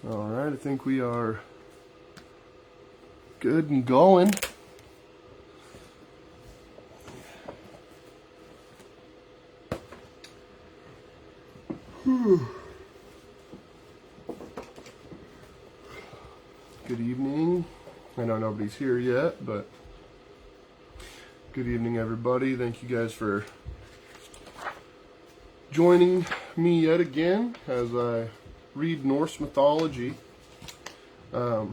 Alright, I think we are good and going. Good evening. I know nobody's here yet, but good evening, everybody. Thank you guys for joining me yet again as I read Norse mythology. We're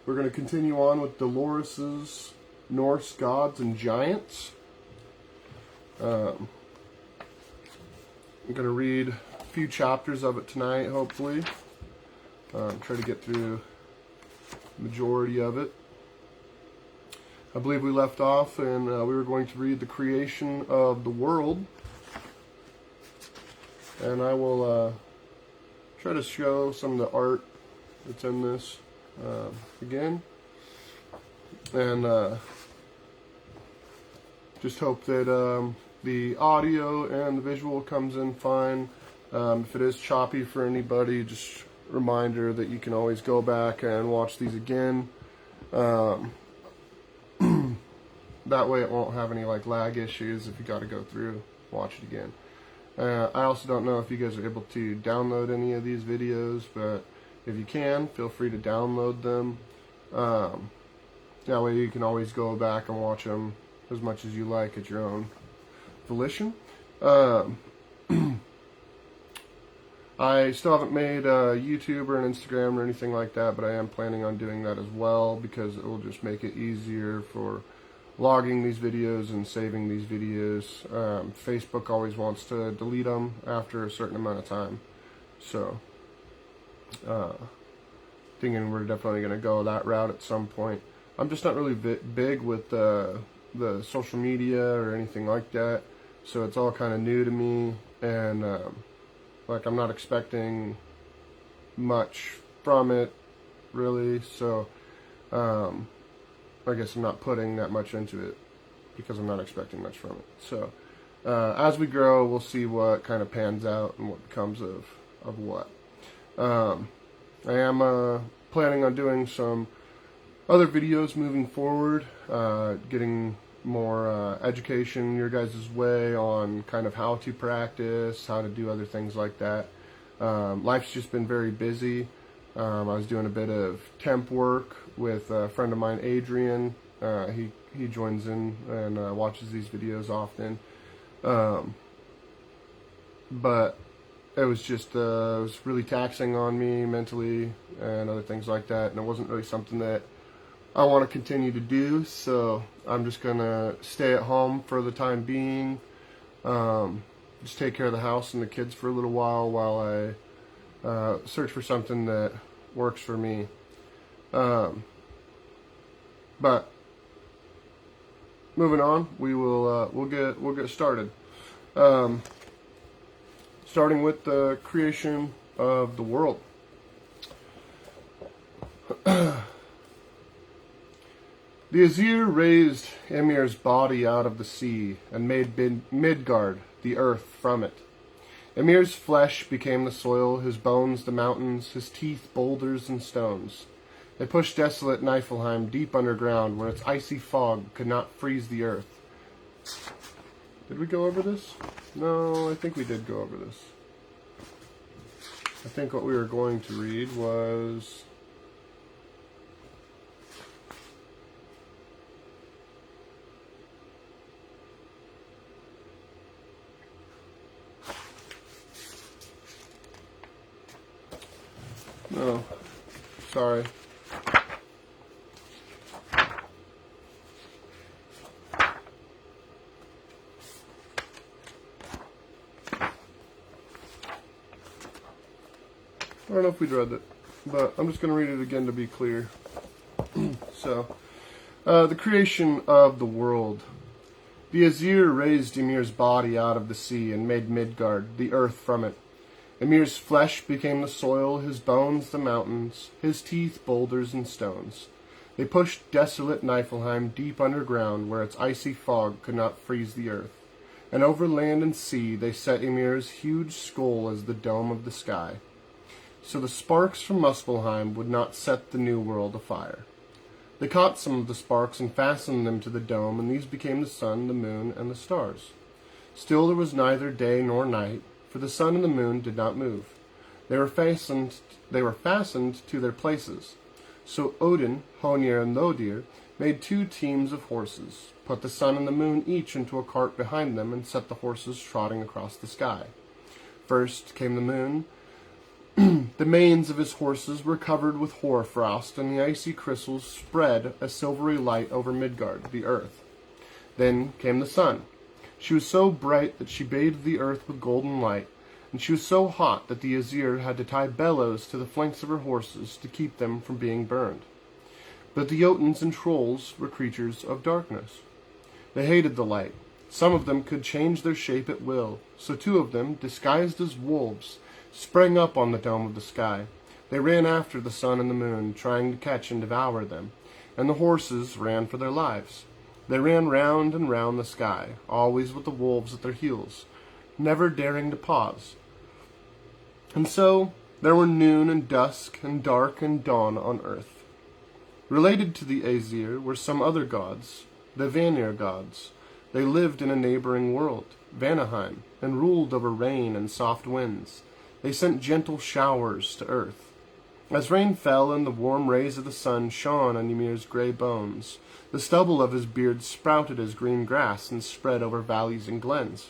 going to continue on with Dolores's Norse Gods and Giants. I'm going to read a few chapters of it tonight, hopefully. Try to get through the majority of it. I believe we left off and we were going to read the creation of the world. And I will try to show some of the art that's in this again. And just hope that the audio and the visual comes in fine. If it is choppy for anybody, just a reminder that you can always go back and watch these again. That way it won't have any lag issues if you got to go through, watch it again. I also don't know if you guys are able to download any of these videos, but if you can, feel free to download them. That way you can always go back and watch them as much as you like at your own volition. I still haven't made a YouTube or an Instagram or anything like that, but I am planning on doing that as well because it will just make it easier for logging these videos and saving these videos. Facebook always wants to delete them after a certain amount of time. So, thinking we're definitely going to go that route at some point. I'm just not really big with the social media or anything like that. So it's all kind of new to me. And, I'm not expecting much from it, really. So, I guess I'm not putting that much into it because I'm not expecting much from it. So, as we grow, we'll see what kind of pans out and what becomes of what. I am planning on doing some other videos moving forward, getting more education your guys' way on kind of how to practice, how to do other things like that. Life's just been very busy. I was doing a bit of temp work with a friend of mine, Adrian. He joins in and watches these videos often. But it was just it was really taxing on me mentally and other things like that, and it wasn't really something that I want to continue to do. So I'm just gonna stay at home for the time being. Just take care of the house and the kids for a little while I search for something that works for me. But moving on, we'll get started. Starting with the creation of the world. The Aesir raised Ymir's body out of the sea and made Midgard, the earth, from it. Ymir's flesh became the soil, his bones the mountains, his teeth boulders and stones. They pushed desolate Niflheim deep underground where its icy fog could not freeze the earth. Did we go over this? No, I think we did go over this. I think what we were going to read was... No, sorry. I don't know if we'd read it, but I'm just going to read it again to be clear. So, the creation of the world. The Aesir raised Ymir's body out of the sea and made Midgard, the earth, from it. Ymir's flesh became the soil, his bones the mountains, his teeth boulders and stones. They pushed desolate Niflheim deep underground where its icy fog could not freeze the earth. And over land and sea they set Ymir's huge skull as the dome of the sky. so the sparks from Muspelheim would not set the new world afire. They caught some of the sparks and fastened them to the dome, and these became the sun, the moon, and the stars. Still there was neither day nor night, for the sun and the moon did not move. They were fastened to their places. So Odin, Honir, and Lodir made 2 teams of horses, put the sun and the moon each into a cart behind them, and set the horses trotting across the sky. First came the moon. The manes of his horses were covered with hoarfrost, and the icy crystals spread a silvery light over Midgard, the earth. Then came the sun. She was so bright that she bathed the earth with golden light, and she was so hot that the Aesir had to tie bellows to the flanks of her horses to keep them from being burned. But the Jotuns and Trolls were creatures of darkness. They hated the light. Some of them could change their shape at will, so 2 of them, disguised as wolves, sprang up on the dome of the sky. They ran after the sun and the moon, trying to catch and devour them, and the horses ran for their lives. They ran round and round the sky, always with the wolves at their heels, never daring to pause. And so there were noon and dusk and dark and dawn on earth. Related to the Aesir were some other gods, the Vanir gods. They lived in a neighboring world, Vanaheim, and ruled over rain and soft winds. They sent gentle showers to earth. As rain fell and the warm rays of the sun shone on Ymir's gray bones, the stubble of his beard sprouted as green grass and spread over valleys and glens.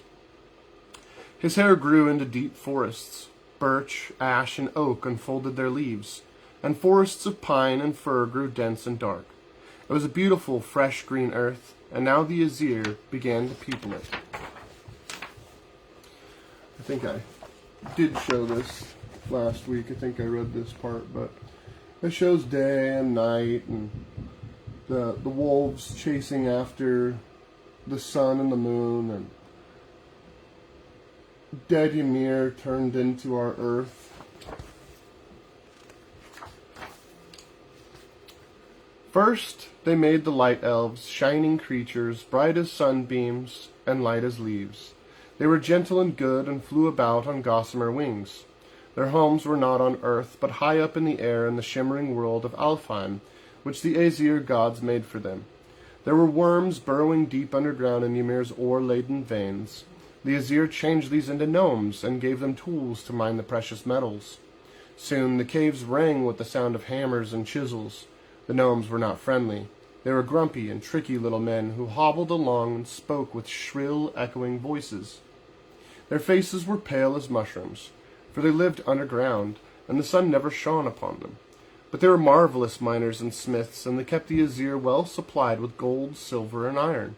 His hair grew into deep forests. Birch, ash, and oak unfolded their leaves, and forests of pine and fir grew dense and dark. It was a beautiful, fresh green earth, and now the Aesir began to people it. I think I did show this last week. I think I read this part, but it shows day and night, and the wolves chasing after the sun and the moon, and dead Ymir turned into our earth. First, they made the light elves, shining creatures, bright as sunbeams and light as leaves. They were gentle and good and flew about on gossamer wings. Their homes were not on earth, but high up in the air in the shimmering world of Alfheim, which the Aesir gods made for them. There were worms burrowing deep underground in Ymir's ore-laden veins. The Aesir changed these into gnomes and gave them tools to mine the precious metals. Soon the caves rang with the sound of hammers and chisels. The gnomes were not friendly. They were grumpy and tricky little men who hobbled along and spoke with shrill, echoing voices. Their faces were pale as mushrooms, for they lived underground, and the sun never shone upon them. But they were marvelous miners and smiths, and they kept the Aesir well supplied with gold, silver, and iron.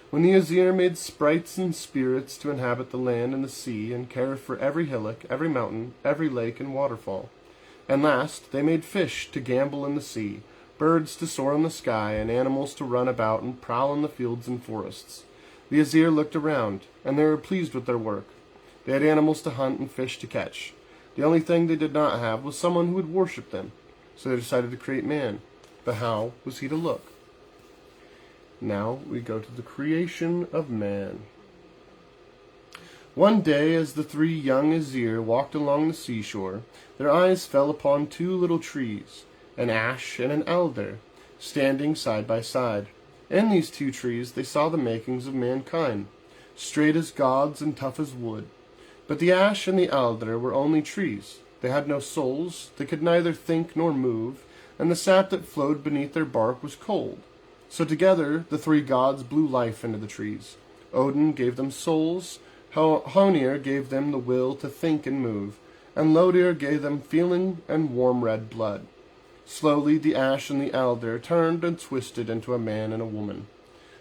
When the Aesir made sprites and spirits to inhabit the land and the sea, and care for every hillock, every mountain, every lake and waterfall. And last, they made fish to gambol in the sea, birds to soar in the sky, and animals to run about and prowl in the fields and forests. The Aesir looked around, and they were pleased with their work. They had animals to hunt and fish to catch. The only thing they did not have was someone who would worship them, so they decided to create man. But how was he to look? Now we go to the creation of man. One day, as the 3 young Aesir walked along the seashore, their eyes fell upon 2 little trees, an ash and an elder, standing side by side. In these 2 trees they saw the makings of mankind, straight as gods and tough as wood. But the ash and the elder were only trees. They had no souls, they could neither think nor move, and the sap that flowed beneath their bark was cold. So together the 3 gods blew life into the trees. Odin gave them souls, Honir gave them the will to think and move, and Lodir gave them feeling and warm red blood. Slowly the ash and the elder turned and twisted into a man and a woman.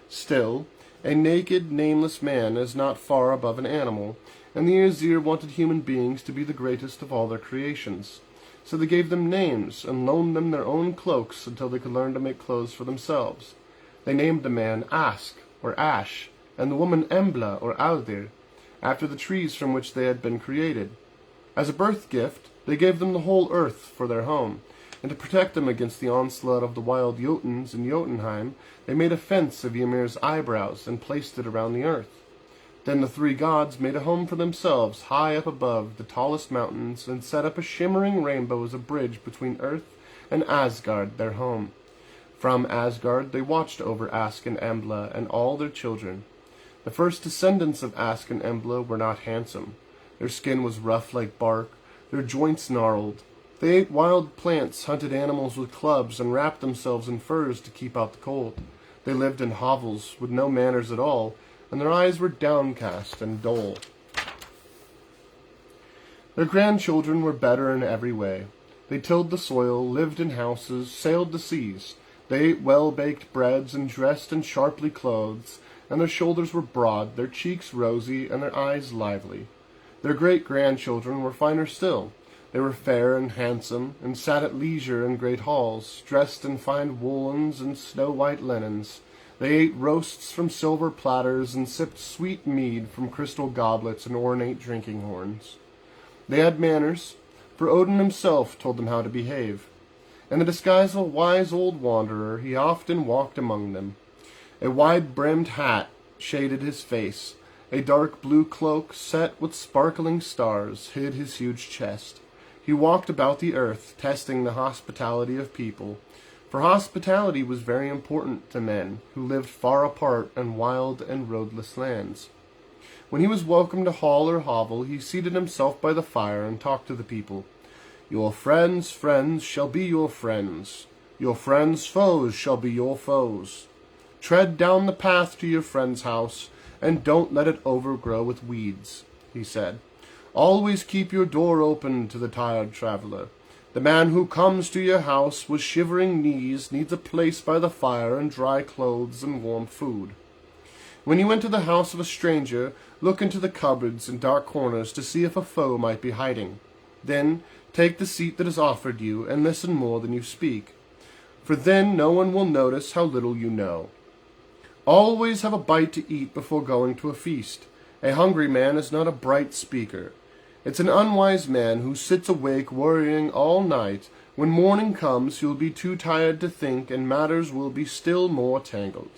Still, a naked, nameless man is not far above an animal, and the Aesir wanted human beings to be the greatest of all their creations. So they gave them names and loaned them their own cloaks until they could learn to make clothes for themselves. They named the man Ask, or Ash, and the woman Embla, or Aldir, after the trees from which they had been created. As a birth gift, they gave them the whole earth for their home, and to protect them against the onslaught of the wild Jotuns in Jotunheim, they made a fence of Ymir's eyebrows and placed it around the earth. Then the three gods made a home for themselves high up above the tallest mountains, and set up a shimmering rainbow as a bridge between Earth and Asgard, their home. From Asgard they watched over Ask and Embla and all their children. The first descendants of Ask and Embla were not handsome. Their skin was rough like bark, their joints gnarled. They ate wild plants, hunted animals with clubs, and wrapped themselves in furs to keep out the cold. They lived in hovels with no manners at all, and their eyes were downcast and dull. Their grandchildren were better in every way. They tilled the soil, lived in houses, sailed the seas. They ate well-baked breads and dressed in sharply clothes, and their shoulders were broad, their cheeks rosy, and their eyes lively. Their great-grandchildren were finer still. They were fair and handsome, and sat at leisure in great halls, dressed in fine woolens and snow-white linens. They ate roasts from silver platters and sipped sweet mead from crystal goblets and ornate drinking horns. They had manners, for Odin himself told them how to behave. In the disguise of a wise old wanderer, he often walked among them. A wide-brimmed hat shaded his face. A dark blue cloak, set with sparkling stars, hid his huge chest. He walked about the earth, testing the hospitality of people, for hospitality was very important to men who lived far apart in wild and roadless lands. When he was welcome to hall or hovel, he seated himself by the fire and talked to the people. Your friends' friends shall be your friends. Your friends' foes shall be your foes. Tread down the path to your friend's house, and don't let it overgrow with weeds, he said. Always keep your door open to the tired traveler. The man who comes to your house with shivering knees needs a place by the fire and dry clothes and warm food. When you enter the house of a stranger, look into the cupboards and dark corners to see if a foe might be hiding. Then take the seat that is offered you and listen more than you speak, for then no one will notice how little you know. Always have a bite to eat before going to a feast. A hungry man is not a bright speaker. It's an unwise man who sits awake worrying all night. When morning comes, he will be too tired to think, and matters will be still more tangled.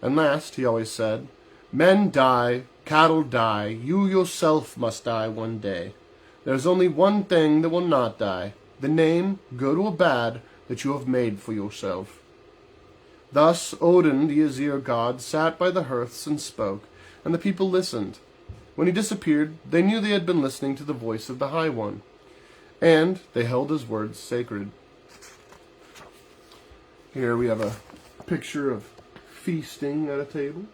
And last, he always said, men die, cattle die, you yourself must die one day. There's only one thing that will not die, the name, good or bad, that you have made for yourself. Thus Odin, the Aesir god, sat by the hearths and spoke, and the people listened. When he disappeared, they knew they had been listening to the voice of the High One, and they held his words sacred. Here we have a picture of feasting at a table.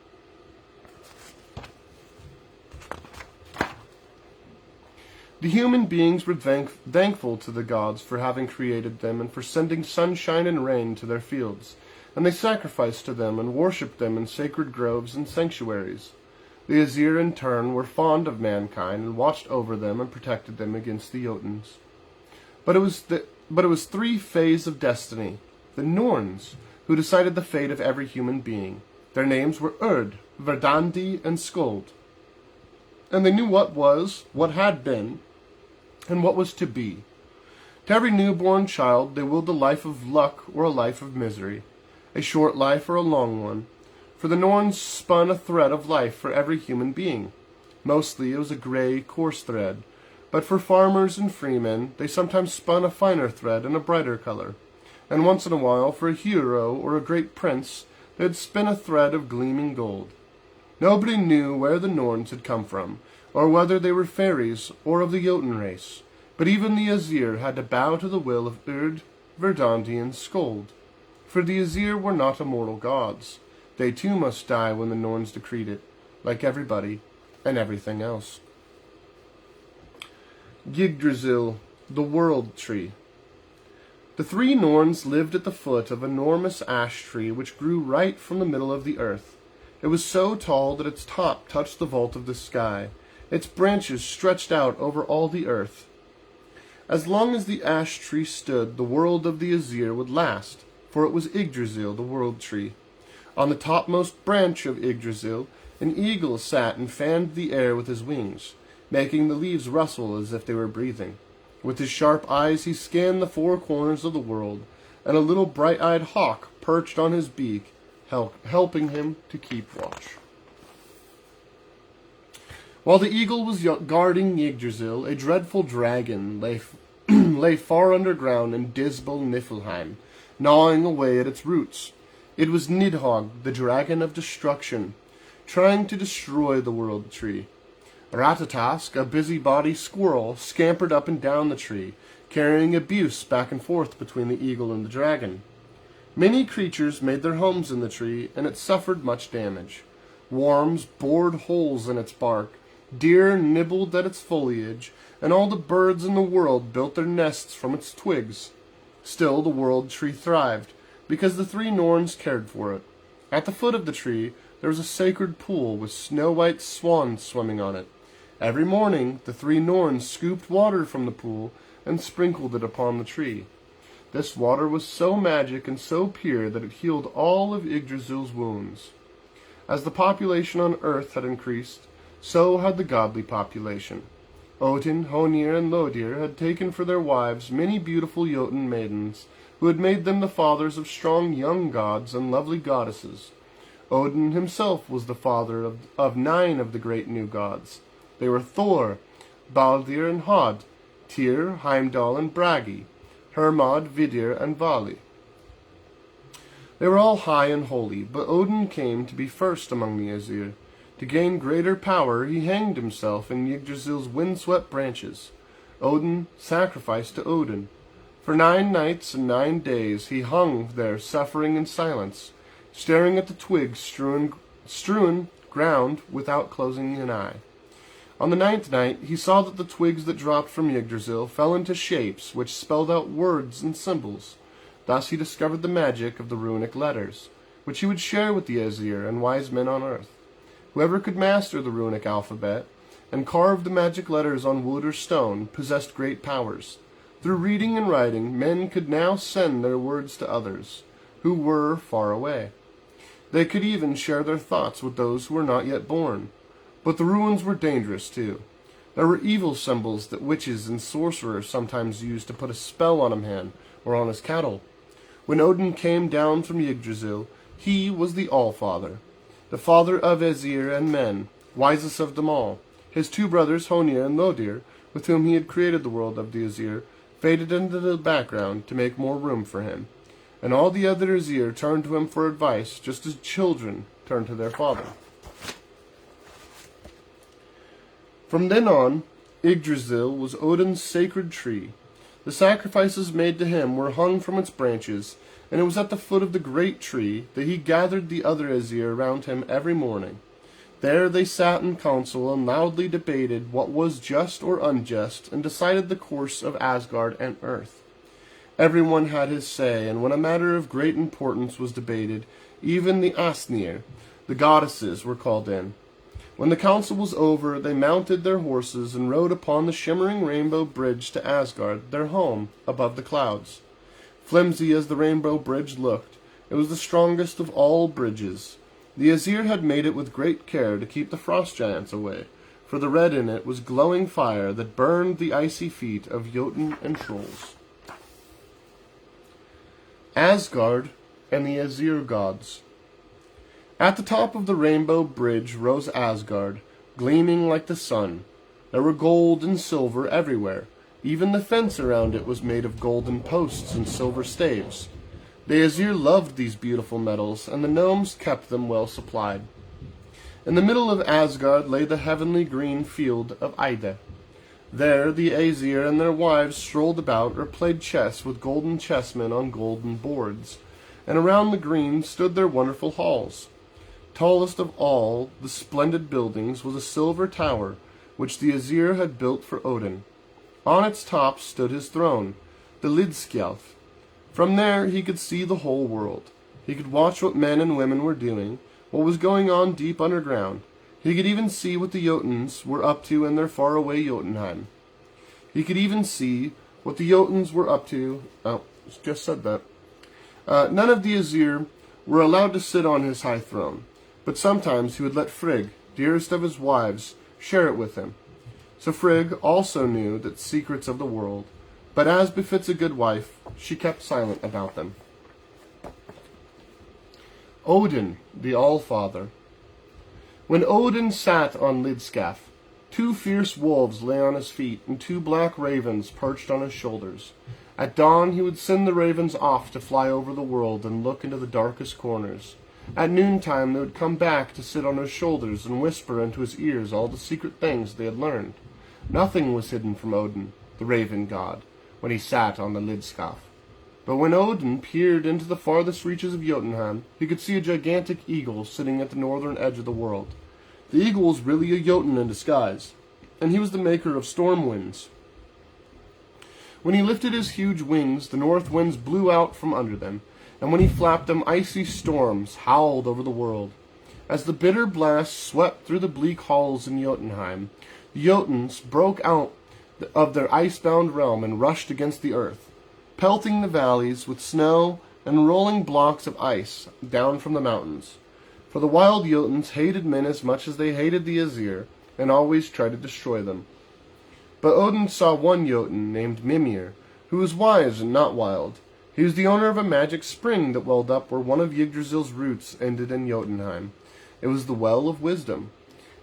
The human beings were thankful to the gods for having created them and for sending sunshine and rain to their fields, and they sacrificed to them and worshipped them in sacred groves and sanctuaries. The Aesir, in turn, were fond of mankind and watched over them and protected them against the Jotuns. But it was three Fays of destiny, the Norns, who decided the fate of every human being. Their names were Urd, Verdandi, and Skuld. And they knew what was, what had been, and what was to be. To every newborn child they willed a life of luck or a life of misery, a short life or a long one. For the Norns spun a thread of life for every human being. Mostly it was a gray, coarse thread, but for farmers and freemen they sometimes spun a finer thread in a brighter color, and once in a while for a hero or a great prince they'd spin a thread of gleaming gold. Nobody knew where the Norns had come from, or whether they were fairies or of the Jotun race, but even the Aesir had to bow to the will of Urd, Verdandi, and Skuld, for the Aesir were not immortal gods. They too must die when the Norns decreed it, like everybody and everything else. Yggdrasil, the World Tree. The three Norns lived at the foot of an enormous ash tree which grew right from the middle of the earth. It was so tall that its top touched the vault of the sky. Its branches stretched out over all the earth. As long as the ash tree stood, the world of the Aesir would last, for it was Yggdrasil, the World Tree. On the topmost branch of Yggdrasil, an eagle sat and fanned the air with his wings, making the leaves rustle as if they were breathing. With his sharp eyes he scanned the four corners of the world, and a little bright-eyed hawk perched on his beak, helping him to keep watch. While the eagle was guarding Yggdrasil, a dreadful dragon lay far underground in dismal Niflheim, gnawing away at its roots. It was Nidhogg, the dragon of destruction, trying to destroy the world tree. Ratatosk, a busybody squirrel, scampered up and down the tree, carrying abuse back and forth between the eagle and the dragon. Many creatures made their homes in the tree, and it suffered much damage. Worms bored holes in its bark, deer nibbled at its foliage, and all the birds in the world built their nests from its twigs. Still the world tree thrived, because the three Norns cared for it. At the foot of the tree there was a sacred pool with snow-white swans swimming on it. Every morning the three Norns scooped water from the pool and sprinkled it upon the tree. This water was so magic and so pure that it healed all of Yggdrasil's wounds. As the population on earth had increased, so had the godly population. Odin, Honir, and Lodir had taken for their wives many beautiful Jotun maidens, who had made them the fathers of strong young gods and lovely goddesses. Odin himself was the father of 9 of the great new gods. They were Thor, Baldir, and Hod, Tyr, Heimdall, and Bragi, Hermod, Vidir, and Vali. They were all high and holy, but Odin came to be first among the Aesir. To gain greater power, he hanged himself in Yggdrasil's windswept branches. Odin sacrificed to Odin. For 9 nights and 9 days he hung there suffering in silence, staring at the twigs strewn ground without closing an eye. On the 9th night he saw that the twigs that dropped from Yggdrasil fell into shapes which spelled out words and symbols. Thus he discovered the magic of the runic letters, which he would share with the Aesir and wise men on earth. Whoever could master the runic alphabet and carve the magic letters on wood or stone possessed great powers. Through reading and writing, men could now send their words to others who were far away. They could even share their thoughts with those who were not yet born. But the runes were dangerous, too. There were evil symbols that witches and sorcerers sometimes used to put a spell on a man or on his cattle. When Odin came down from Yggdrasil, he was the All-Father, the father of Aesir and men, wisest of them all. His 2 brothers, Honir and Lodir, with whom he had created the world of the Aesir, faded into the background to make more room for him. And all the other Aesir turned to him for advice, just as children turn to their father. From then on, Yggdrasil was Odin's sacred tree. The sacrifices made to him were hung from its branches, and it was at the foot of the great tree that he gathered the other Aesir around him every morning. There they sat in council and loudly debated what was just or unjust, and decided the course of Asgard and Earth. Everyone had his say, and when a matter of great importance was debated, even the Asnir, the goddesses, were called in. When the council was over, they mounted their horses and rode upon the shimmering rainbow bridge to Asgard, their home, above the clouds. Flimsy as the rainbow bridge looked, it was the strongest of all bridges. The Aesir had made it with great care to keep the frost giants away, for the red in it was glowing fire that burned the icy feet of Jotun and trolls. Asgard and the Aesir gods. At the top of the rainbow bridge rose Asgard, gleaming like the sun. There were gold and silver everywhere. Even the fence around it was made of golden posts and silver staves. The Aesir loved these beautiful metals, and the gnomes kept them well supplied. In the middle of Asgard lay the heavenly green field of Ida. There the Aesir and their wives strolled about or played chess with golden chessmen on golden boards, and around the green stood their wonderful halls. Tallest of all the splendid buildings was a silver tower, which the Aesir had built for Odin. On its top stood his throne, the Lidskjalf. From there he could see the whole world. He could watch what men and women were doing, what was going on deep underground. He could even see what the Jotuns were up to in their faraway Jotunheim. He could even see what the Jotuns were up to. Oh, just said that. None of the Aesir were allowed to sit on his high throne, but sometimes he would let Frigg, dearest of his wives, share it with him. So Frigg also knew the secrets of the world, but as befits a good wife, she kept silent about them. Odin, the All-Father. When Odin sat on Lidskjalf, 2 fierce wolves lay on his feet, and 2 black ravens perched on his shoulders. At dawn he would send the ravens off to fly over the world and look into the darkest corners. At noontime they would come back to sit on his shoulders and whisper into his ears all the secret things they had learned. Nothing was hidden from Odin, the raven god, when he sat on the Lidskaf. But when Odin peered into the farthest reaches of Jotunheim, he could see a gigantic eagle sitting at the northern edge of the world. The eagle was really a Jotun in disguise, and he was the maker of storm winds. When he lifted his huge wings, the north winds blew out from under them, and when he flapped them, icy storms howled over the world. As the bitter blasts swept through the bleak halls in Jotunheim, the Jotuns broke out of their ice-bound realm and rushed against the earth, pelting the valleys with snow and rolling blocks of ice down from the mountains. For the wild Jotuns hated men as much as they hated the Aesir, and always tried to destroy them. But Odin saw one Jotun named Mimir, who was wise and not wild. He was the owner of a magic spring that welled up where one of Yggdrasil's roots ended in Jotunheim. It was the Well of Wisdom.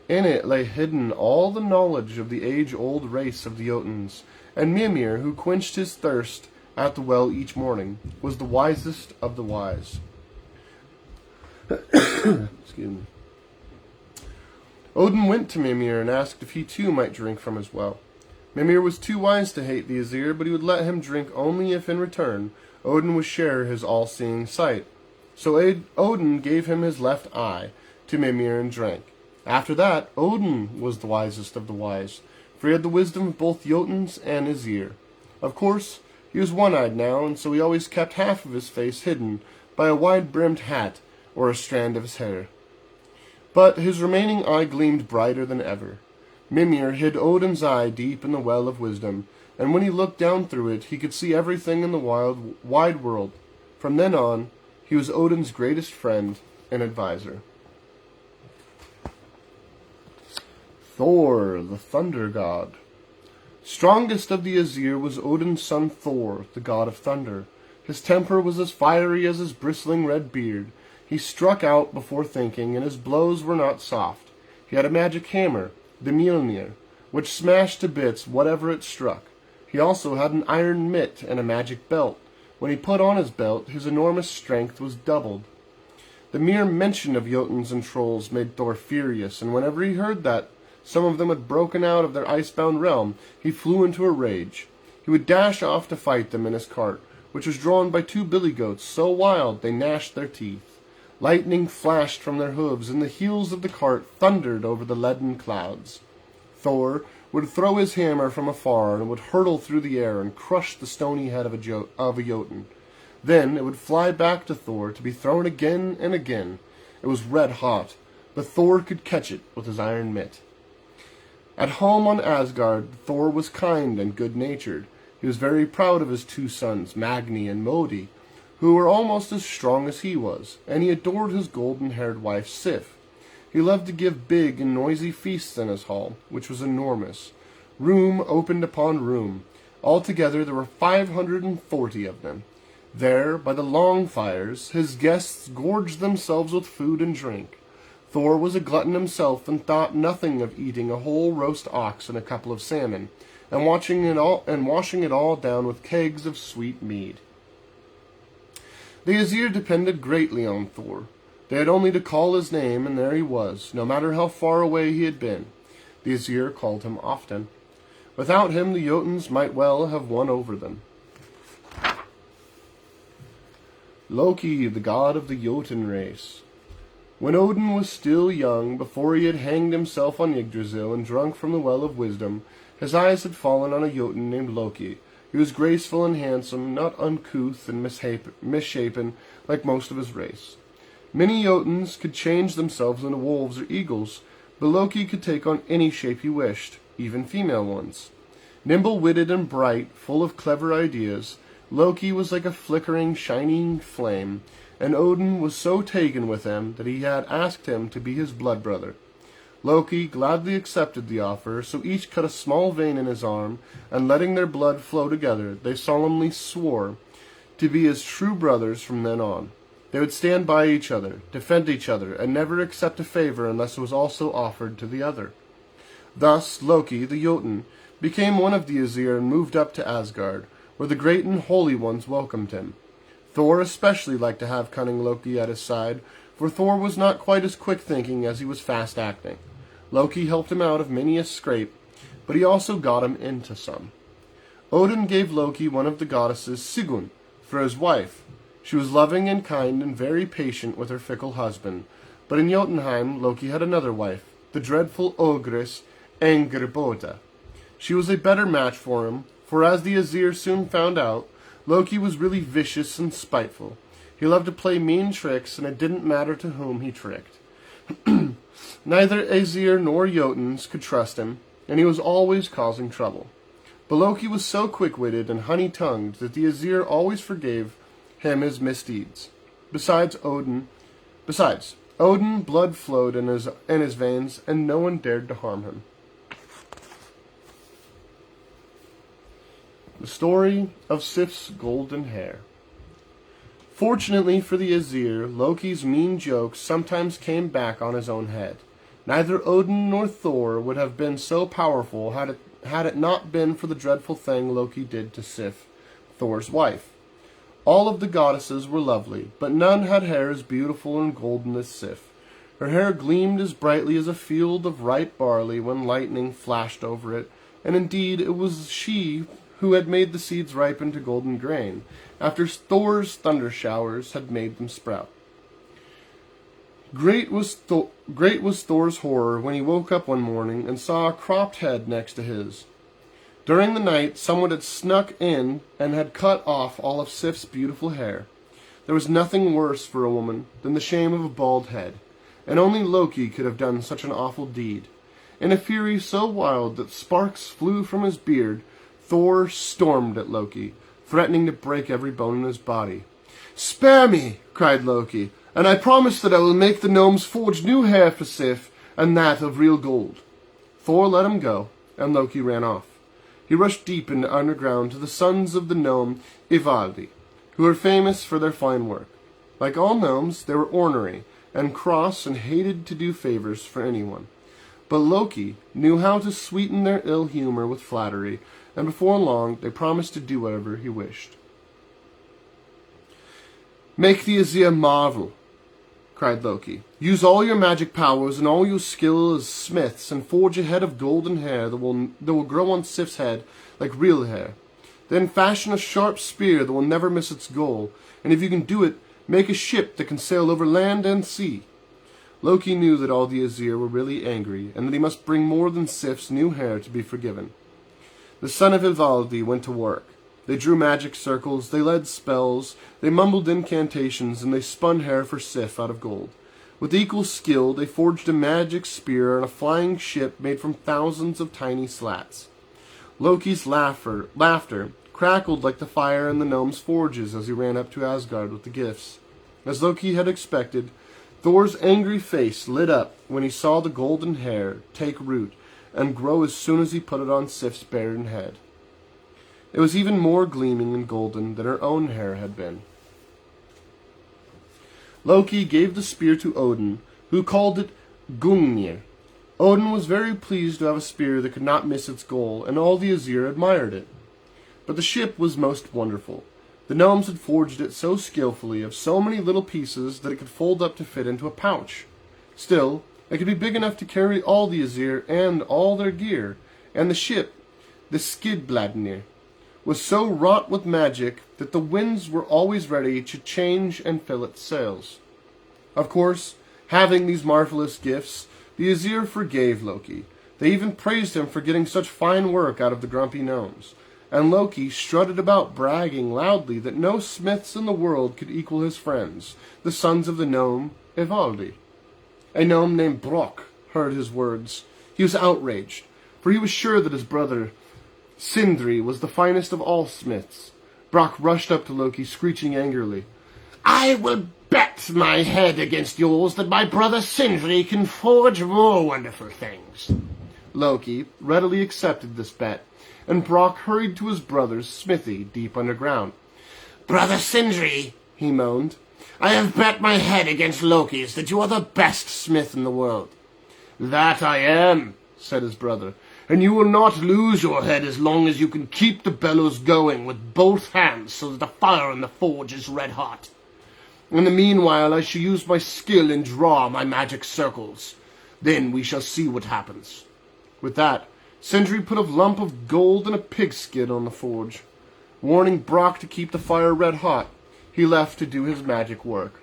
In it lay hidden all the knowledge of the age-old race of the Jotuns, and Mimir, who quenched his thirst at the well each morning, was the wisest of the wise. Excuse me. Odin went to Mimir and asked if he too might drink from his well. Mimir was too wise to hate the Aesir, but he would let him drink only if in return Odin would share his all-seeing sight. So Odin gave him his left eye to Mimir and drank. After that, Odin was the wisest of the wise, for he had the wisdom of both Jotuns and Aesir. Of course, he was one-eyed now, and so he always kept half of his face hidden by a wide-brimmed hat or a strand of his hair. But his remaining eye gleamed brighter than ever. Mimir hid Odin's eye deep in the Well of Wisdom, and when he looked down through it, he could see everything in the wide world. From then on, he was Odin's greatest friend and advisor. Thor, the thunder god. Strongest of the Aesir was Odin's son Thor, the god of thunder. His temper was as fiery as his bristling red beard. He struck out before thinking, and his blows were not soft. He had a magic hammer, the Mjolnir, which smashed to bits whatever it struck. He also had an iron mitt and a magic belt. When he put on his belt, his enormous strength was doubled. The mere mention of Jotuns and trolls made Thor furious, and whenever he heard that some of them had broken out of their ice-bound realm, he flew into a rage. He would dash off to fight them in his cart, which was drawn by 2 billy goats so wild they gnashed their teeth. Lightning flashed from their hooves, and the heels of the cart thundered over the leaden clouds. Thor would throw his hammer from afar and would hurtle through the air and crush the stony head of a Jotun. Then it would fly back to Thor to be thrown again and again. It was red hot, but Thor could catch it with his iron mitt. At home on Asgard, Thor was kind and good-natured. He was very proud of his 2 sons, Magni and Modi, who were almost as strong as he was, and he adored his golden-haired wife Sif. He loved to give big and noisy feasts in his hall, which was enormous. Room opened upon room. Altogether there were 540 of them. There, by the long fires, his guests gorged themselves with food and drink. Thor was a glutton himself and thought nothing of eating a whole roast ox and a couple of salmon, and washing it all down with kegs of sweet mead. The Aesir depended greatly on Thor. They had only to call his name, and there he was, no matter how far away he had been. The Aesir called him often. Without him, the Jotuns might well have won over them. Loki, the god of the Jotun race. When Odin was still young, before he had hanged himself on Yggdrasil and drunk from the Well of Wisdom, his eyes had fallen on a Jotun named Loki. He was graceful and handsome, not uncouth and misshapen like most of his race. Many Jotuns could change themselves into wolves or eagles, but Loki could take on any shape he wished, even female ones. Nimble-witted and bright, full of clever ideas, Loki was like a flickering, shining flame, and Odin was so taken with him that he had asked him to be his blood brother. Loki gladly accepted the offer, so each cut a small vein in his arm, and letting their blood flow together, they solemnly swore to be as true brothers from then on. They would stand by each other, defend each other, and never accept a favor unless it was also offered to the other. Thus, Loki, the Jotun, became one of the Aesir and moved up to Asgard, where the great and holy ones welcomed him. Thor especially liked to have cunning Loki at his side, for Thor was not quite as quick-thinking as he was fast-acting. Loki helped him out of many a scrape, but he also got him into some. Odin gave Loki one of the goddesses, Sigrun, for his wife. She was loving and kind and very patient with her fickle husband, but in Jotunheim Loki had another wife, the dreadful ogress Angrboda. She was a better match for him, for as the Aesir soon found out, Loki was really vicious and spiteful. He loved to play mean tricks, and it didn't matter to whom he tricked. Neither Aesir nor Jotuns could trust him, and he was always causing trouble. But Loki was so quick-witted and honey-tongued that the Aesir always forgave him his misdeeds. Besides, Odin blood flowed in his veins, and no one dared to harm him. The story of Sif's golden hair. Fortunately for the Aesir, Loki's mean jokes sometimes came back on his own head. Neither Odin nor Thor would have been so powerful had it not been for the dreadful thing Loki did to Sif, Thor's wife. All of the goddesses were lovely, but none had hair as beautiful and golden as Sif. Her hair gleamed as brightly as a field of ripe barley when lightning flashed over it, and indeed it was she who had made the seeds ripen to golden grain, after Thor's thunder showers had made them sprout. Great was Thor's horror when he woke up one morning and saw a cropped head next to his. During the night, someone had snuck in and had cut off all of Sif's beautiful hair. There was nothing worse for a woman than the shame of a bald head, and only Loki could have done such an awful deed. In a fury so wild that sparks flew from his beard, Thor stormed at Loki, threatening to break every bone in his body. "Spare me!" cried Loki, "and I promise that I will make the gnomes forge new hair for Sif, and that of real gold." Thor let him go, and Loki ran off. He rushed deep into underground to the sons of the gnome Ivaldi, who were famous for their fine work. Like all gnomes, they were ornery and cross and hated to do favors for anyone. But Loki knew how to sweeten their ill humor with flattery, and before long they promised to do whatever he wished. "Make the Aesir marvel," cried Loki. "Use all your magic powers and all your skill as smiths and forge a head of golden hair that will grow on Sif's head like real hair. Then fashion a sharp spear that will never miss its goal, and if you can do it, make a ship that can sail over land and sea." Loki knew that all the Aesir were really angry, and that he must bring more than Sif's new hair to be forgiven. The son of Ivaldi went to work. They drew magic circles, they led spells, they mumbled incantations, and they spun hair for Sif out of gold. With equal skill, they forged a magic spear and a flying ship made from thousands of tiny slats. Loki's laughter crackled like the fire in the gnome's forges as he ran up to Asgard with the gifts. As Loki had expected, Thor's angry face lit up when he saw the golden hair take root and grow as soon as he put it on Sif's barren head. It was even more gleaming and golden than her own hair had been. Loki gave the spear to Odin, who called it Gungnir. Odin was very pleased to have a spear that could not miss its goal, and all the Aesir admired it. But the ship was most wonderful. The gnomes had forged it so skillfully of so many little pieces that it could fold up to fit into a pouch. Still, it could be big enough to carry all the Aesir and all their gear, and the ship, the Skidbladnir, was so wrought with magic that the winds were always ready to change and fill its sails. Of course, having these marvelous gifts, the Aesir forgave Loki. They even praised him for getting such fine work out of the grumpy gnomes. And Loki strutted about bragging loudly that no smiths in the world could equal his friends, the sons of the gnome Ivaldi. A gnome named Brock heard his words. He was outraged, for he was sure that his brother Sindri was the finest of all smiths. Brock rushed up to Loki, screeching angrily, "I will bet my head against yours that my brother Sindri can forge more wonderful things." Loki readily accepted this bet, and Brock hurried to his brother's smithy deep underground. "Brother Sindri," he moaned, "I have bet my head against Loki's that you are the best smith in the world." "That I am," said his brother, "and you will not lose your head as long as you can keep the bellows going with both hands so that the fire in the forge is red hot. In the meanwhile, I shall use my skill and draw my magic circles. Then we shall see what happens." With that, Sindri put a lump of gold and a pigskin on the forge. Warning Brock to keep the fire red hot, he left to do his magic work.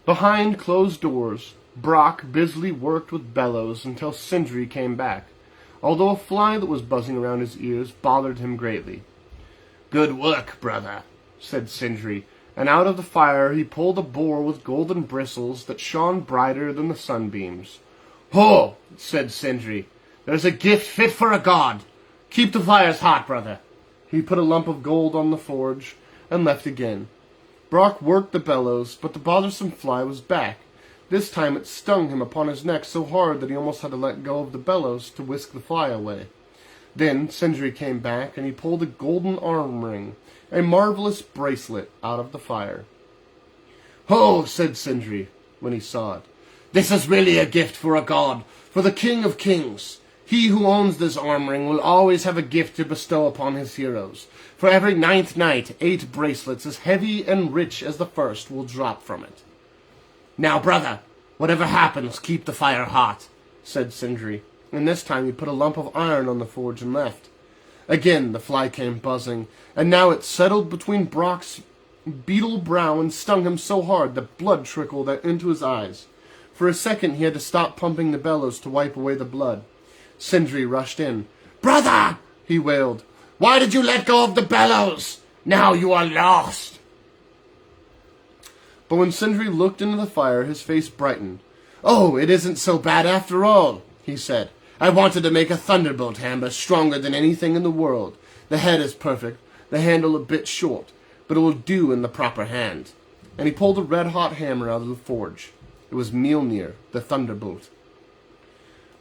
Behind closed doors, Brock busily worked with bellows until Sindri came back, although a fly that was buzzing around his ears bothered him greatly. "Good work, brother," said Sindri, and out of the fire he pulled a boar with golden bristles that shone brighter than the sunbeams. "Ho!" said Sindri. "There's a gift fit for a god. Keep the fires hot, brother." He put a lump of gold on the forge and left again. Brock worked the bellows, but the bothersome fly was back. This time it stung him upon his neck so hard that he almost had to let go of the bellows to whisk the fly away. Then Sindri came back, and he pulled a golden arm ring, a marvelous bracelet, out of the fire. "Ho!" said Sindri when he saw it. "This is really a gift for a god, for the King of Kings. He who owns this arm ring will always have a gift to bestow upon his heroes. For every 9th night, 8 bracelets as heavy and rich as the first will drop from it." "Now, brother, whatever happens, keep the fire hot," said Sindri, and this time he put a lump of iron on the forge and left. Again the fly came buzzing, and now it settled between Brock's beetle brow and stung him so hard that blood trickled into his eyes. For a second he had to stop pumping the bellows to wipe away the blood. Sindri rushed in. "Brother!" he wailed. "Why did you let go of the bellows? Now you are lost." But when Sindri looked into the fire, his face brightened. "Oh, it isn't so bad after all," he said. "I wanted to make a thunderbolt hammer stronger than anything in the world. The head is perfect, the handle a bit short, but it will do in the proper hand." And he pulled a red-hot hammer out of the forge. It was Mjolnir, the thunderbolt.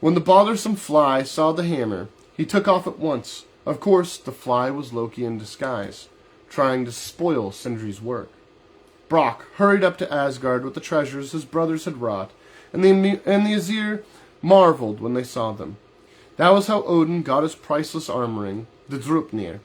When the bothersome fly saw the hammer, he took off at once. Of course, the fly was Loki in disguise, trying to spoil Sindri's work. Brock hurried up to Asgard with the treasures his brothers had wrought, and the Aesir marveled when they saw them. That was how Odin got his priceless arm ring, the Draupnir.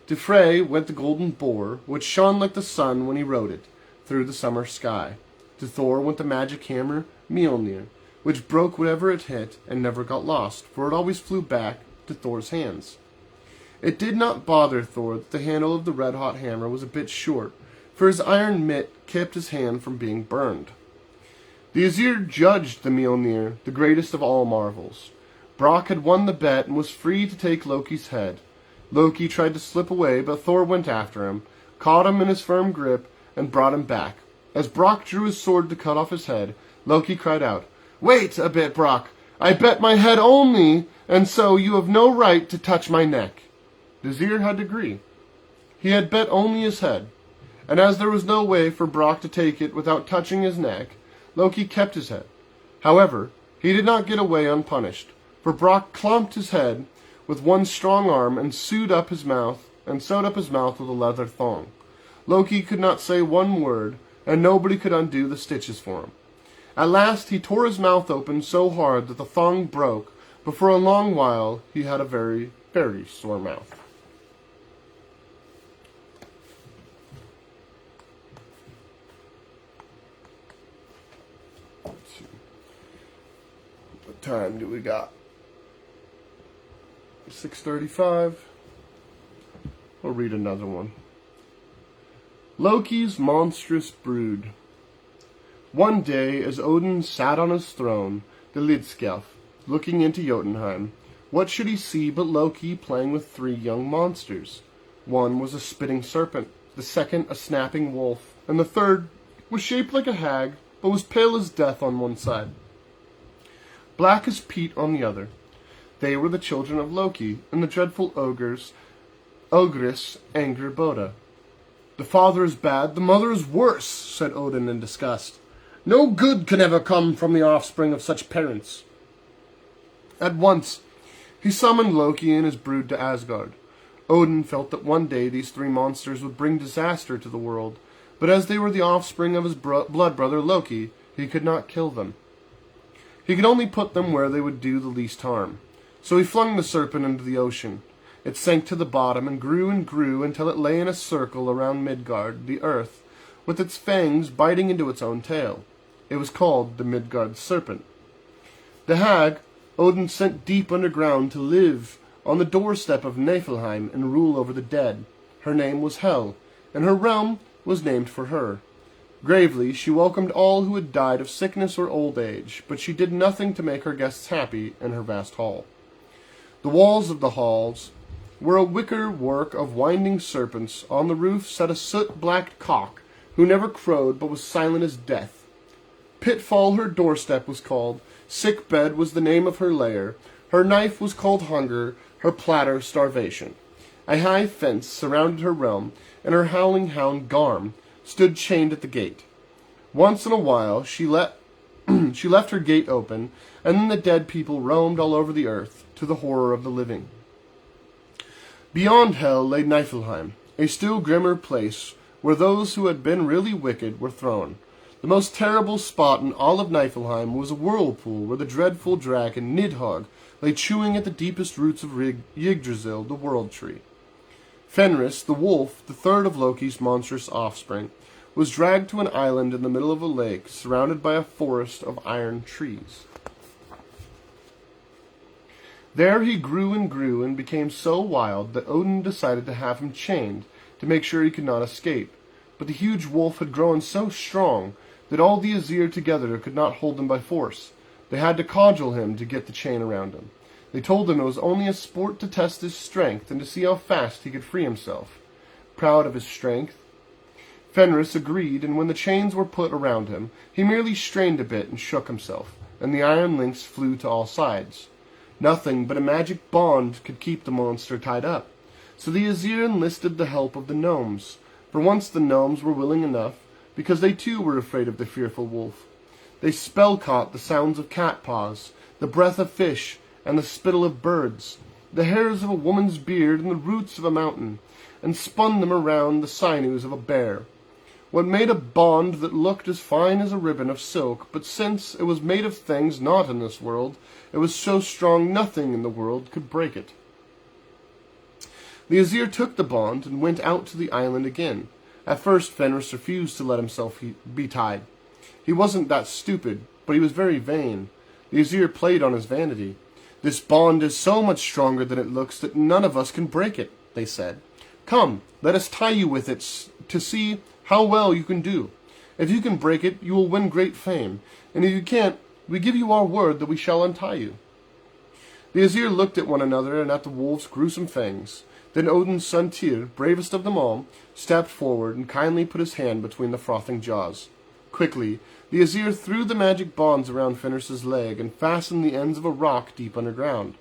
To Frey went the golden boar, which shone like the sun when he rode it, through the summer sky. To Thor went the magic hammer, Mjolnir, which broke whatever it hit and never got lost, for it always flew back to Thor's hands. It did not bother Thor that the handle of the red-hot hammer was a bit short, for his iron mitt kept his hand from being burned. The Aesir judged the Mjolnir the greatest of all marvels. Brock had won the bet and was free to take Loki's head. Loki tried to slip away, but Thor went after him, caught him in his firm grip, and brought him back. As Brock drew his sword to cut off his head, Loki cried out, "Wait a bit, Brock. I bet my head only, and so you have no right to touch my neck." The Aesir had to agree. He had bet only his head, and as there was no way for Brock to take it without touching his neck, Loki kept his head. However, he did not get away unpunished, for Brock clumped his head with one strong arm and sewed up his mouth with a leather thong. Loki could not say one word, and nobody could undo the stitches for him. At last he tore his mouth open so hard that the thong broke, but for a long while he had a very, very sore mouth. Let's see. What time do we got? 6:35. We'll read another one. Loki's monstrous brood. One day, as Odin sat on his throne, the Lidskjalf, looking into Jotunheim, what should he see but Loki playing with 3 young monsters? One was a spitting serpent, the second a snapping wolf, and the third was shaped like a hag, but was pale as death on one side, black as peat on the other. They were the children of Loki, and the dreadful ogress Angrboda. "The father is bad, the mother is worse," said Odin in disgust. "No good can ever come from the offspring of such parents." At once, he summoned Loki and his brood to Asgard. Odin felt that one day these 3 monsters would bring disaster to the world, but as they were the offspring of his blood brother Loki, he could not kill them. He could only put them where they would do the least harm. So he flung the serpent into the ocean. It sank to the bottom and grew until it lay in a circle around Midgard, the earth, with its fangs biting into its own tail. It was called the Midgard serpent. The hag Odin sent deep underground to live on the doorstep of Niflheim and rule over the dead. Her name was Hel, and her realm was named for her. Gravely she welcomed all who had died of sickness or old age, but she did nothing to make her guests happy in her vast hall. The walls of the halls were a wicker work of winding serpents. On the roof sat a soot-blacked cock, who never crowed but was silent as death. Pitfall her doorstep was called, sick bed was the name of her lair, her knife was called hunger, her platter starvation. A high fence surrounded her realm, and her howling hound Garm stood chained at the gate. Once in a while she left her gate open, and then the dead people roamed all over the earth, to the horror of the living. Beyond Hell lay Niflheim, a still grimmer place, where those who had been really wicked were thrown. The most terrible spot in all of Niflheim was a whirlpool where the dreadful dragon Nidhogg lay chewing at the deepest roots of Yggdrasil, the world tree. Fenris, the wolf, the third of Loki's monstrous offspring, was dragged to an island in the middle of a lake, surrounded by a forest of iron trees. There he grew and became so wild that Odin decided to have him chained to make sure he could not escape. But the huge wolf had grown so strong that all the Aesir together could not hold him by force. They had to cudgel him to get the chain around him. They told him it was only a sport to test his strength and to see how fast he could free himself. Proud of his strength, Fenris agreed, and when the chains were put around him, he merely strained a bit and shook himself, and the iron links flew to all sides. Nothing but a magic bond could keep the monster tied up. So the Aesir enlisted the help of the gnomes. For once the gnomes were willing enough, because they too were afraid of the fearful wolf. They spell-caught the sounds of cat paws, the breath of fish, and the spittle of birds, the hairs of a woman's beard and the roots of a mountain, and spun them around the sinews of a bear. What made a bond that looked as fine as a ribbon of silk, but since it was made of things not in this world, it was so strong nothing in the world could break it. The Aesir took the bond and went out to the island again. At first Fenris refused to let himself be tied. He wasn't that stupid, but he was very vain. The Aesir played on his vanity. "This bond is so much stronger than it looks that none of us can break it," they said. "Come, let us tie you with it to see how well you can do. If you can break it, you will win great fame, and if you can't, we give you our word that we shall untie you." The Aesir looked at one another and at the wolf's gruesome fangs. Then Odin's son Tyr, bravest of them all, stepped forward and kindly put his hand between the frothing jaws. Quickly, the Aesir threw the magic bonds around Fenris's leg and fastened the ends of a rock deep underground.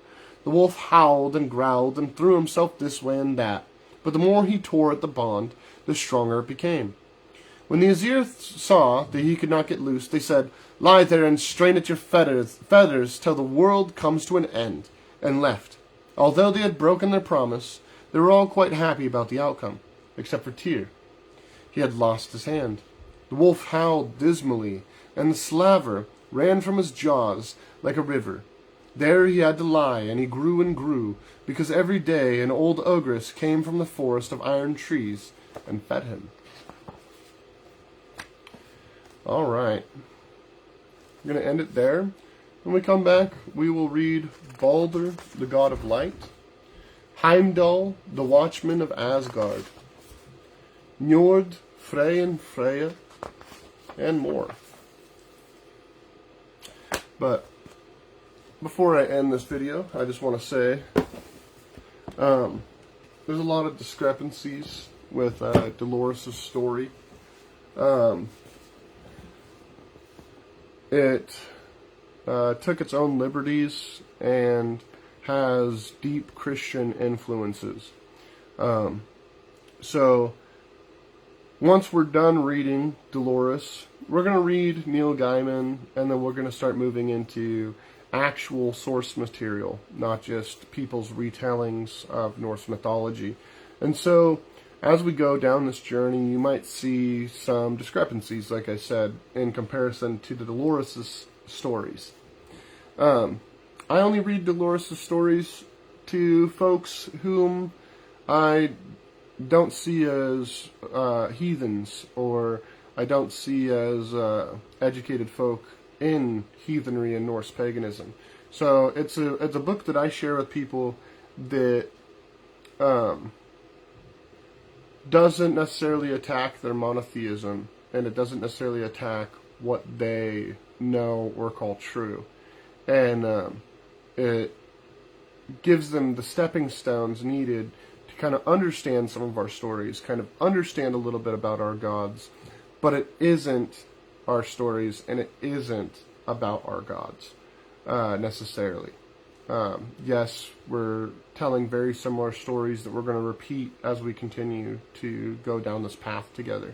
The wolf howled and growled and threw himself this way and that, but the more he tore at the bond, the stronger it became. When the Aesir saw that he could not get loose, they said, "Lie there and strain at your feathers till the world comes to an end," and left. Although they had broken their promise, they were all quite happy about the outcome, except for Tyr. He had lost his hand. The wolf howled dismally, and the slaver ran from his jaws like a river. There he had to lie, and he grew, because every day an old ogress came from the forest of iron trees and fed him. All right. I'm going to end it there. When we come back, we will read Balder, the god of light, Heimdall, the watchman of Asgard, Njord, Frey and Freya, and more. But before I end this video, I just want to say there's a lot of discrepancies with Dolores' story. It took its own liberties and has deep Christian influences. So once we're done reading Dolores, we're going to read Neil Gaiman, and then we're going to start moving into actual source material, not just people's retellings of Norse mythology. And so as we go down this journey, you might see some discrepancies, like I said, in comparison to the Dolores' stories. I only read Dolores' stories to folks whom I don't see as heathens, or I don't see as educated folk in heathenry and Norse paganism. So it's a book that I share with people that doesn't necessarily attack their monotheism, and it doesn't necessarily attack what they know or call true. And it gives them the stepping stones needed to kind of understand some of our stories, kind of understand a little bit about our gods, but it isn't our stories, and it isn't about our gods necessarily. Yes, we're telling very similar stories that we're going to repeat as we continue to go down this path together.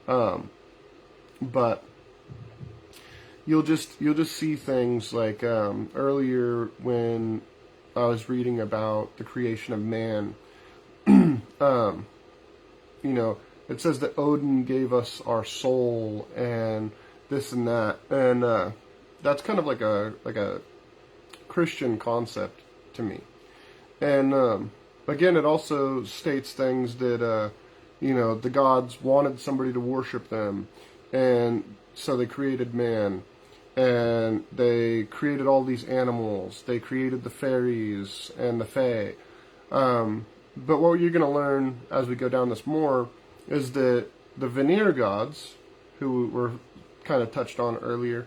But you'll just see things like earlier when I was reading about the creation of man. It says that Odin gave us our soul and this and that, and that's kind of like a Christian concept to me. And again, it also states things that the gods wanted somebody to worship them, and so they created man, and they created all these animals. They created the fairies and the fae. But what you're going to learn as we go down this more is that the Vanir gods, who were kind of touched on earlier,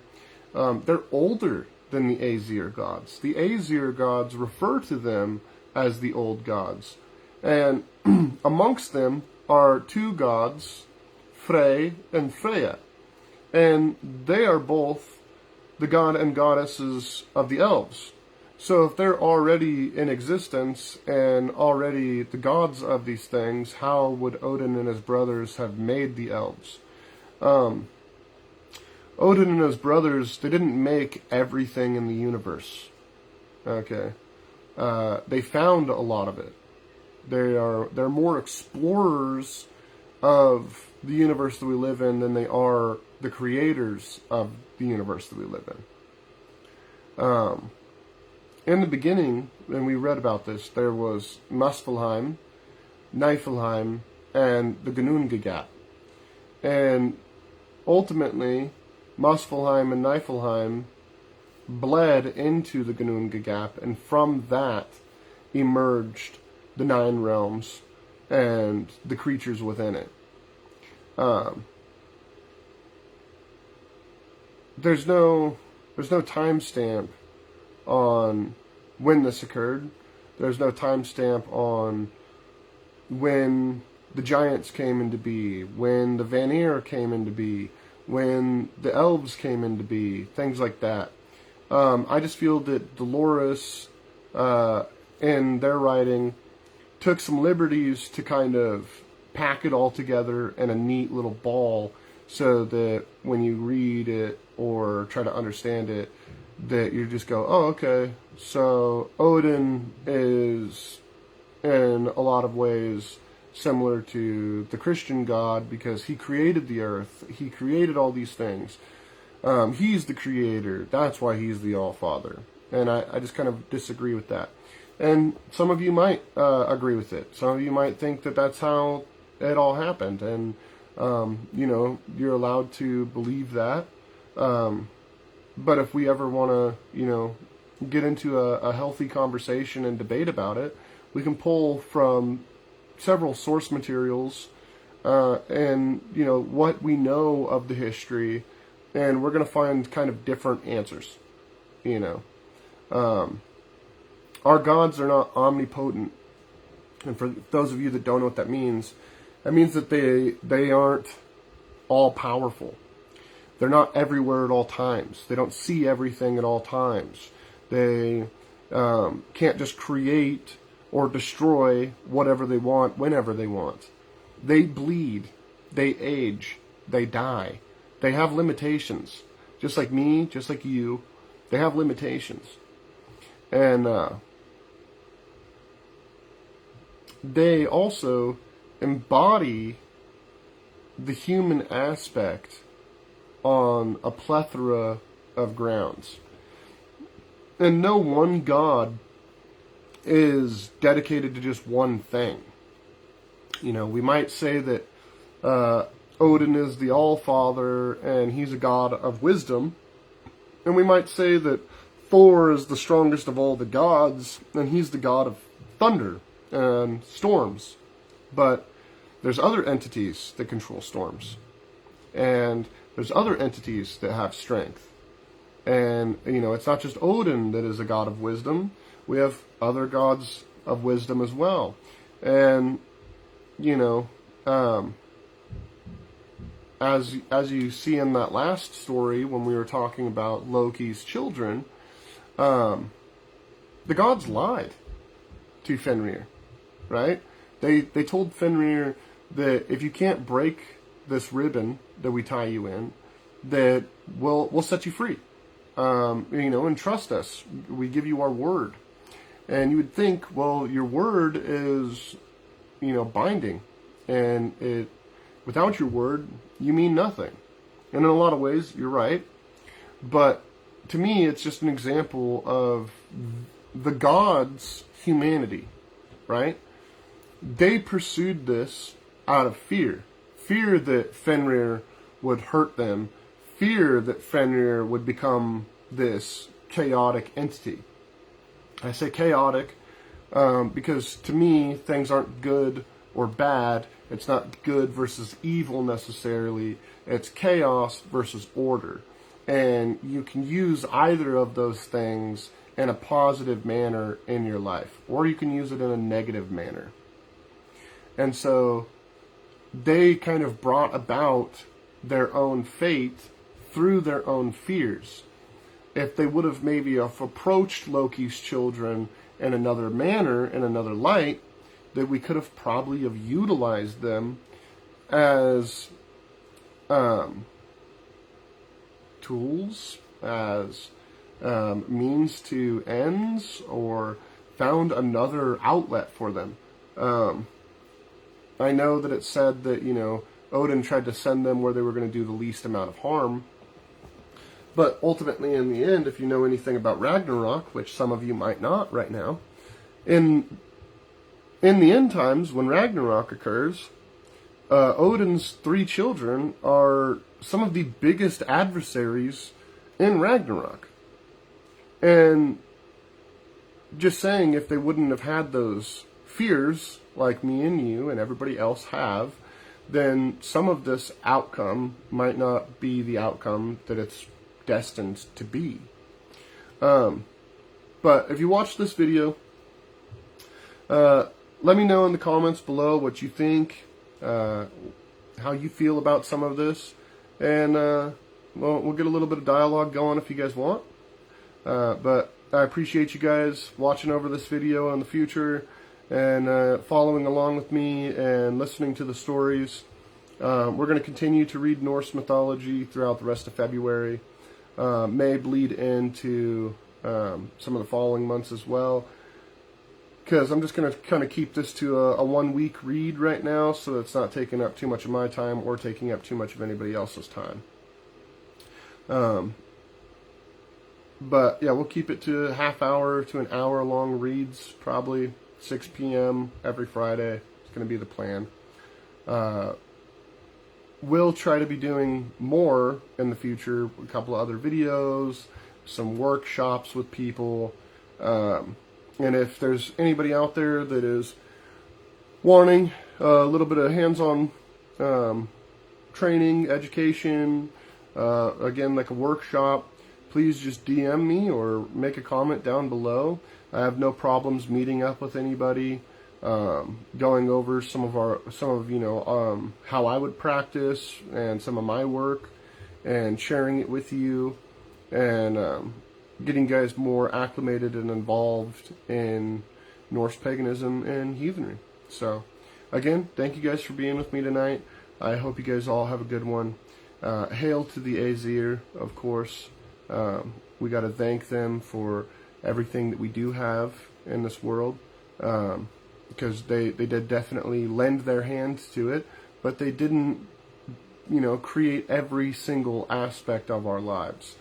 they're older than the Aesir gods. The Aesir gods refer to them as the old gods. And amongst them are two gods, Frey and Freya. And they are both the god and goddesses of the elves. So if they're already in existence and already the gods of these things, how would Odin and his brothers have made the elves? Odin and his brothers, they didn't make everything in the universe. Okay. They found a lot of it. They're more explorers of the universe that we live in than they are the creators of the universe that we live in. In the beginning, when we read about this, there was Muspelheim, Niflheim, and the Ginnungagap. And ultimately, Muspelheim and Niflheim bled into the Ginnungagap, and from that emerged the Nine Realms and the creatures within it. There's no timestamp on when this occurred. There's no timestamp on when the giants came into be, when the Vanir came into be, when the elves came into be, things like that. I just feel that Dolores, in their writing, took some liberties to kind of pack it all together in a neat little ball so that when you read it or try to understand it, that you just go, oh, okay, so Odin is in a lot of ways similar to the Christian God because he created the earth, he created all these things. He's the creator, that's why he's the All-Father. And I just kind of disagree with that. And some of you might agree with it. Some of you might think that that's how it all happened. And, you're allowed to believe that. But if we ever want to, get into a healthy conversation and debate about it, we can pull from several source materials and, what we know of the history, and we're going to find kind of different answers, Our gods are not omnipotent. And for those of you that don't know what that means that they aren't all-powerful. They're not everywhere at all times. They don't see everything at all times. They can't just create or destroy whatever they want, whenever they want. They bleed. They age. They die. They have limitations. Just like me, just like you, they have limitations. And they also embody the human aspect on a plethora of grounds. And no one god is dedicated to just one thing. You know, we might say that Odin is the All-Father and he's a god of wisdom. And we might say that Thor is the strongest of all the gods and he's the god of thunder and storms. But there's other entities that control storms. And there's other entities that have strength. And, you know, it's not just Odin that is a god of wisdom. We have other gods of wisdom as well. And, you know, as you see in that last story when we were talking about Loki's children, the gods lied to Fenrir, right? They told Fenrir that if you can't break this ribbon that we tie you in, that we'll set you free. You know, and trust us. We give you our word. And you would think, well, your word is, you know, binding. And without your word, you mean nothing. And in a lot of ways, you're right. But to me, it's just an example of the gods' humanity, right? They pursued this out of fear. Fear that Fenrir would hurt them. Fear that Fenrir would become this chaotic entity. I say chaotic because to me, things aren't good or bad. It's not good versus evil necessarily. It's chaos versus order. And you can use either of those things in a positive manner in your life, or you can use it in a negative manner. And so they kind of brought about their own fate through their own fears. If they would have maybe approached Loki's children in another manner, in another light, that we could have probably have utilized them as tools, as means to ends, or found another outlet for them. I know that it said that, you know, Odin tried to send them where they were going to do the least amount of harm. But ultimately, in the end, if you know anything about Ragnarok, which some of you might not right now, in the end times, when Ragnarok occurs, Odin's 3 children are some of the biggest adversaries in Ragnarok. And just saying, if they wouldn't have had those fears, like me and you and everybody else have, then some of this outcome might not be the outcome that it's destined to be. But if you watch this video, let me know in the comments below what you think, how you feel about some of this, and well, we'll get a little bit of dialogue going if you guys want. But I appreciate you guys watching over this video in the future and following along with me and listening to the stories. We're going to continue to read Norse mythology throughout the rest of February. May bleed into some of the following months as well, because I'm just going to kind of keep this to a 1 week read right now, so it's not taking up too much of my time or taking up too much of anybody else's time. But yeah, we'll keep it to a half hour to an hour long reads, probably 6 p.m. every Friday. It's going to be the plan. We'll try to be doing more in the future, a couple of other videos, some workshops with people, and if there's anybody out there that is wanting a little bit of hands-on training, education, again, like a workshop, please just DM me or make a comment down below. I have no problems meeting up with anybody, going over some of you know, how I would practice and some of my work, and sharing it with you, and getting guys more acclimated and involved in Norse paganism and heathenry. So, again, thank you guys for being with me tonight. I hope you guys all have a good one. Hail to the Aesir, of course. We got to thank them for everything that we do have in this world, because they did definitely lend their hand to it, but they didn't, you know, create every single aspect of our lives.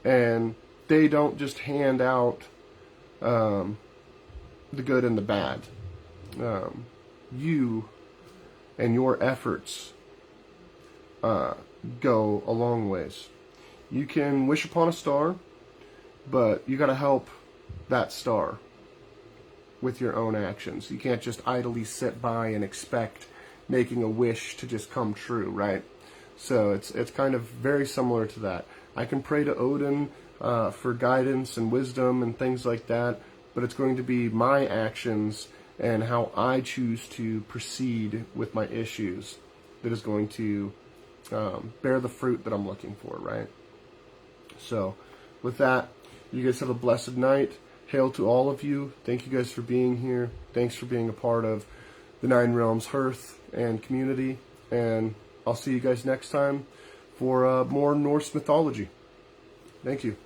And they don't just hand out the good and the bad. You and your efforts go a long ways. You can wish upon a star, but you got to help that star with your own actions. You can't just idly sit by and expect making a wish to just come true, right? So it's kind of very similar to that. I can pray to Odin for guidance and wisdom and things like that, but it's going to be my actions and how I choose to proceed with my issues that is going to bear the fruit that I'm looking for, right? So with that, you guys have a blessed night. Hail to all of you. Thank you guys for being here. Thanks for being a part of the Nine Realms Hearth and community. And I'll see you guys next time for more Norse mythology. Thank you.